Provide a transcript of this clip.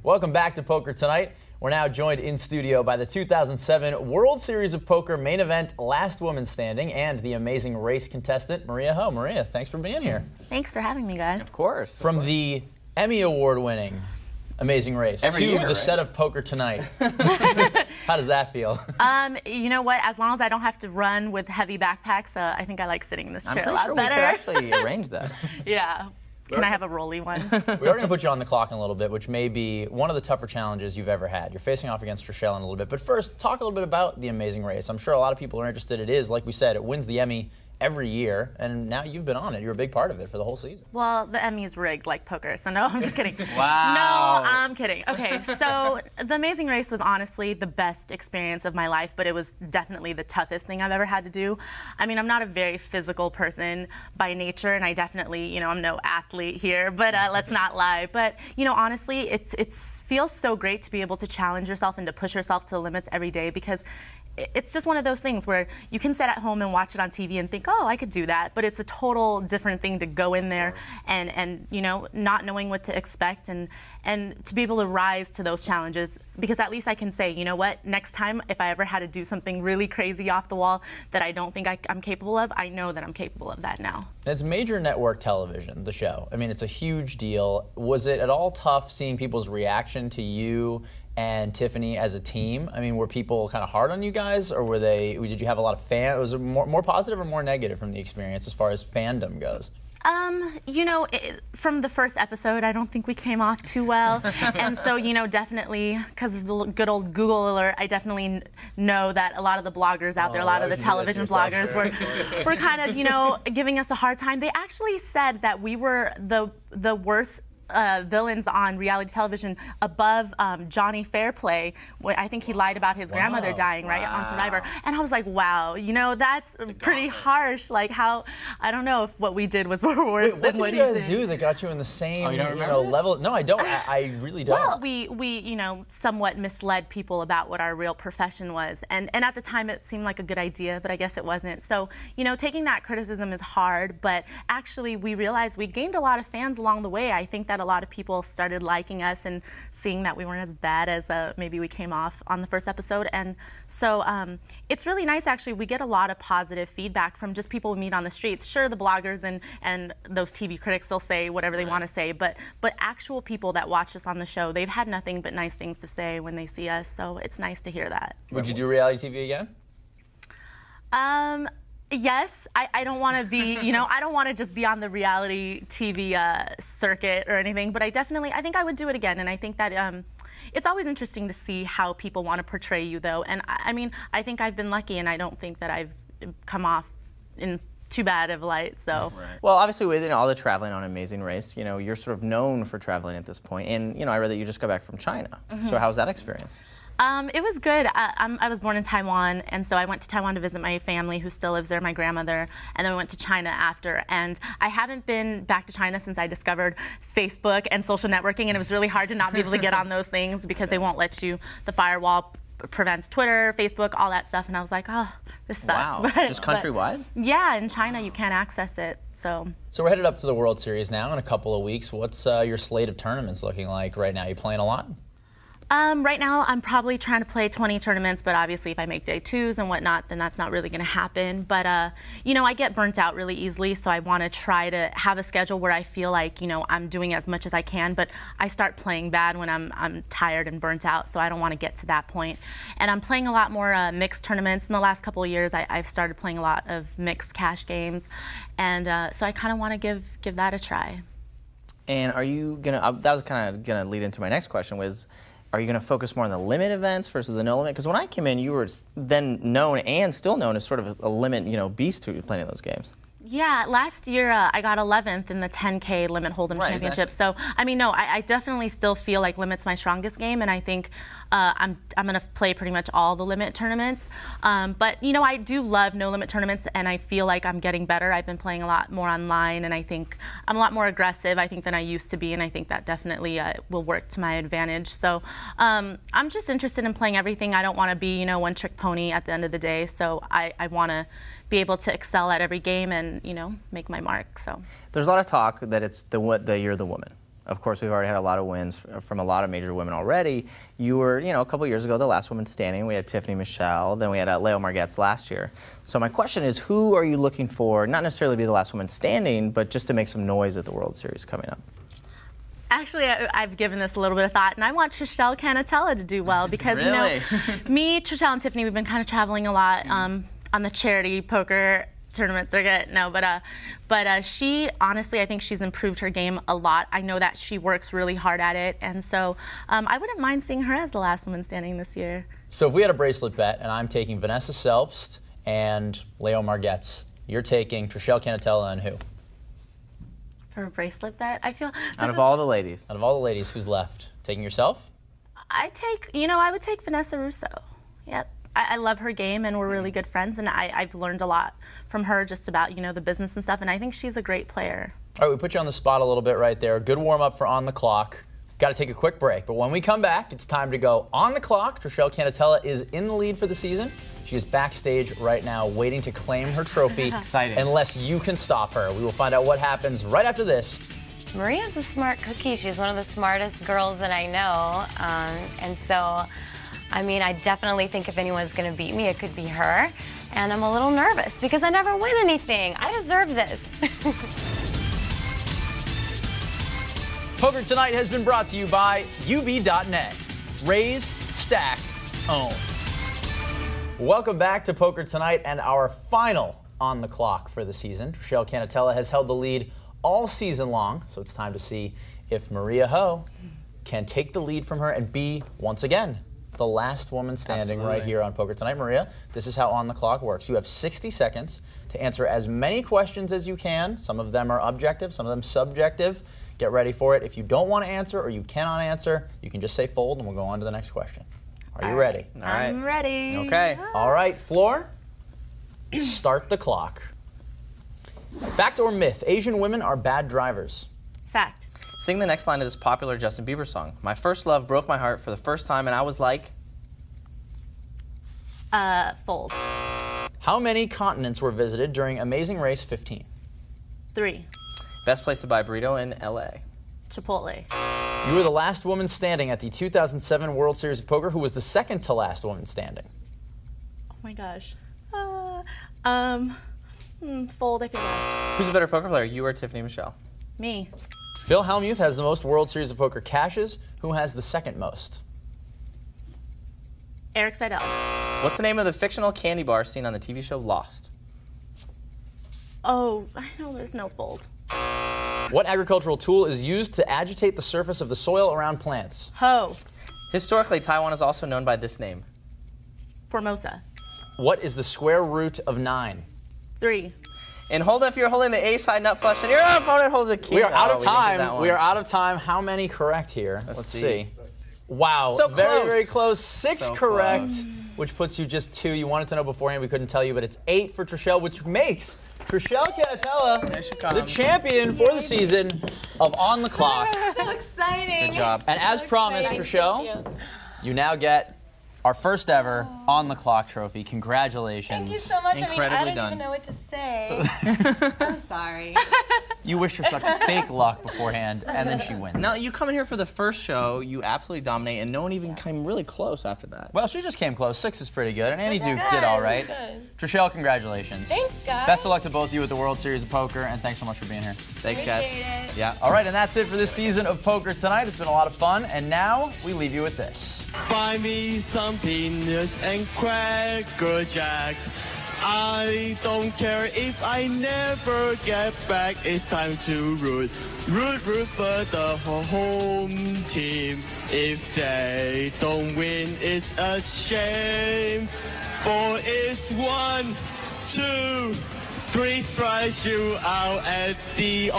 Welcome back to Poker Tonight. We're now joined in studio by the 2007 World Series of Poker main event last woman standing and the Amazing Race contestant, Maria Ho. Maria, thanks for being here. Thanks for having me, guys. Of course. From the Emmy Award-winning Amazing Race to the set of Poker2Nite. How does that feel? You know what? As long as I don't have to run with heavy backpacks, I think I like sitting in this chair a lot sure better. We could actually arrange that. Yeah. Can I have a rolly one? We are going to put you on the clock in a little bit, which may be one of the tougher challenges you've ever had. You're facing off against Rochelle in a little bit. But first, talk a little bit about the Amazing Race. I'm sure a lot of people are interested. It is, like we said, it wins the Emmy every year, and now you've been on it. You're a big part of it for the whole season. Well, the Emmy is rigged like poker, so no, I'm just kidding. Wow. No, I'm kidding. Okay, so the Amazing Race was honestly the best experience of my life, but it was definitely the toughest thing I've ever had to do. I mean, I'm not a very physical person by nature, and I definitely, you know, I'm no athlete here, but let's not lie. But, you know, honestly, it feels so great to be able to challenge yourself and to push yourself to the limits every day, because it's just one of those things where you can sit at home and watch it on TV and think, oh, I could do that, but it's a total different thing to go in there and you know, not knowing what to expect and to be able to rise to those challenges, because at least I can say, you know what, next time if I ever had to do something really crazy off the wall that I don't think I'm capable of, I know that I'm capable of that now. It's major network television, the show. I mean, it's a huge deal. Was it at all tough seeing people's reaction to you and Tiffany as a team? I mean, were people kind of hard on you guys, or did you have a lot of fans? Was it more positive or more negative from the experience as far as fandom goes? You know, from the first episode, I don't think we came off too well. And so, you know, definitely, because of the good old Google alert, I definitely know that a lot of the bloggers out there, a lot of the television bloggers were kind of, you know, giving us a hard time. They actually said that we were the worst villains on reality television, above Johnny Fairplay. I think he lied about his grandmother dying, right, on Survivor. And I was like, wow, you know, that's pretty harsh. Like, how, I don't know if what we did was worse than what he did. What did you guys do that got you in the same level? No, I don't. I really don't. Well, we you know, somewhat misled people about what our real profession was. And at the time, it seemed like a good idea, but I guess it wasn't. So, you know, taking that criticism is hard, but actually we realized we gained a lot of fans along the way. I think that a lot of people started liking us and seeing that we weren't as bad as maybe we came off on the first episode. And so it's really nice, actually. We get a lot of positive feedback from just people we meet on the streets. Sure, the bloggers and those TV critics, they'll say whatever they want to say, but actual people that watch us on the show, they've had nothing but nice things to say when they see us, so it's nice to hear that. Would you do reality TV again? Yes, I don't want to be, you know, I don't want to just be on the reality TV circuit or anything, but I think I would do it again, and I think that it's always interesting to see how people want to portray you, though, and I mean, I think I've been lucky, and I don't think that I've come off in too bad of light, so. Right. Well, obviously with all the traveling on Amazing Race, you know, you're sort of known for traveling at this point, and, you know, I read that you just got back from China. So how was that experience? It was good. I was born in Taiwan, and so I went to Taiwan to visit my family who still lives there, my grandmother, and then we went to China after. And I haven't been back to China since I discovered Facebook and social networking, and it was really hard to not be able to get on those things because they won't let you. The firewall prevents Twitter, Facebook, all that stuff, and I was like, oh, this sucks. Wow, just countrywide? Yeah, in China you can't access it, so. So we're headed up to the World Series now in a couple of weeks. What's your slate of tournaments looking like right now? You playing a lot? Right now, I'm probably trying to play 20 tournaments, but obviously if I make day twos and whatnot, then that's not really going to happen. But, you know, I get burnt out really easily, so I want to try to have a schedule where I feel like, you know, I'm doing as much as I can, but I start playing bad when I'm tired and burnt out, so I don't want to get to that point. And I'm playing a lot more mixed tournaments. In the last couple of years, I've started playing a lot of mixed cash games, and so I kind of want to give that a try. And are you going to, that was kind of going to lead into my next question, was, are you going to focus more on the limit events versus the no limit? Because when I came in, you were then known and still known as sort of a limit, you know, beast who playing those games. Yeah, last year I got 11th in the 10K Limit Hold'em Championship. Exactly. So, I mean, no, I definitely still feel like Limit's my strongest game, and I think I'm going to play pretty much all the Limit tournaments. But, you know, I do love no limit tournaments, and I feel like I'm getting better. I've been playing a lot more online, and I think I'm a lot more aggressive, I think, than I used to be, and I think that definitely will work to my advantage. So I'm just interested in playing everything. I don't want to be, you know, one-trick pony at the end of the day, so I want to be able to excel at every game and, you know, make my mark. So there's a lot of talk that it's you're the woman. of course, we've already had a lot of wins from a lot of major women already. You were, a couple years ago, the last woman standing. We had Tiffany Michelle, then we had Leo Margetts last year. So my question is, who are you looking for, not necessarily to be the last woman standing, but just to make some noise at the World Series coming up? Actually, I've given this a little bit of thought, and I want Trishelle Cannatella to do well because, Really? Me, Trishelle, and Tiffany, we've been kind of traveling a lot on the charity poker tournament circuit. No, but she, honestly, I think she's improved her game a lot. I know that she works really hard at it, and so I wouldn't mind seeing her as the last woman standing this year. So if we had a bracelet bet, and I'm taking Vanessa Selbst and Leo Margetts, you're taking Trishelle Cannatella and who? For a bracelet bet, I feel Out of all the ladies. Out of all the ladies, who's left? Taking yourself? I would take Vanessa Russo. Yep. I love her game, and we're really good friends, and I've learned a lot from her just about, the business and stuff, and I think she's a great player. All right, we put you on the spot a little bit right there. Good warm-up for On the Clock. Got to take a quick break, but when we come back, it's time to go on the clock. Trishelle Cannatella is in the lead for the season. She is backstage right now waiting to claim her trophy. Exciting. Unless you can stop her. We will find out what happens right after this. Maria's a smart cookie. She's one of the smartest girls that I know. And so, I definitely think if anyone's going to beat me, it could be her. And I'm a little nervous because I never win anything. I deserve this. Poker2Nite has been brought to you by UB.net. Raise, stack, own. Welcome back to Poker2Nite and our final On the Clock for the season. Trishelle Cannatella has held the lead all season long, so it's time to see if Maria Ho can take the lead from her and be, once again, the last woman standing right here on Poker2Nite. Maria, this is how On the Clock works. You have 60 seconds to answer as many questions as you can. Some of them are objective, some of them subjective. Get ready for it. If you don't want to answer or you cannot answer, you can just say fold and we'll go on to the next question. Are you ready? All right. I'm ready. Okay. All right, floor, start the clock. Fact or myth, Asian women are bad drivers? Fact. Sing the next line of this popular Justin Bieber song. My first love broke my heart for the first time, and I was like... Fold. How many continents were visited during Amazing Race 15? 3. Best place to buy burrito in LA. Chipotle. You were the last woman standing at the 2007 World Series of Poker. Who was the second to last woman standing? Oh my gosh. Fold, I feel like. Who's a better poker player, you or Tiffany Michelle? Me. Phil Hellmuth has the most World Series of Poker cashes. Who has the second most? Eric Seidel. What's the name of the fictional candy bar seen on the TV show Lost? Oh, I know there's no fold. What agricultural tool is used to agitate the surface of the soil around plants? Hoe. Historically, Taiwan is also known by this name. Formosa. What is the square root of 9? 3. And hold up, you're holding the ace high nut flush, and your opponent holds a king. We are out of Oh, we didn't get that time. one. We are out of time. How many correct here? Let's see. Wow, So very, close. very close. 6 So correct, close. which puts you just 2. You wanted to know beforehand, we couldn't tell you, but it's 8 for Trishelle, which makes Trishelle Cannatella There she the comes. champion for the season of On the Clock. So exciting. Good job. And as promised, Trishelle, you now get our first ever On the Clock trophy. Congratulations. Thank you so much. Incredibly I don't done. even know what to say. I'm sorry. You wished her such fake luck beforehand, and then she wins. Now, you come in here for the first show, you absolutely dominate, and no one even came really close after that. Well, she just came close. 6 is pretty good, and Annie Duke Good, did all right. good. Trishelle, congratulations. Thanks, guys. Best of luck to both of you at the World Series of Poker, and thanks so much for being here. Thanks, guys. Appreciate it. Yeah. All right, and that's it for this season of Poker2Nite. It's been a lot of fun, and now we leave you with this. Buy me some peanuts and Cracker Jacks. I don't care if I never get back. It's time to root for the home team. If they don't win, it's a shame. For it's 1, 2, 3 strikes you out at the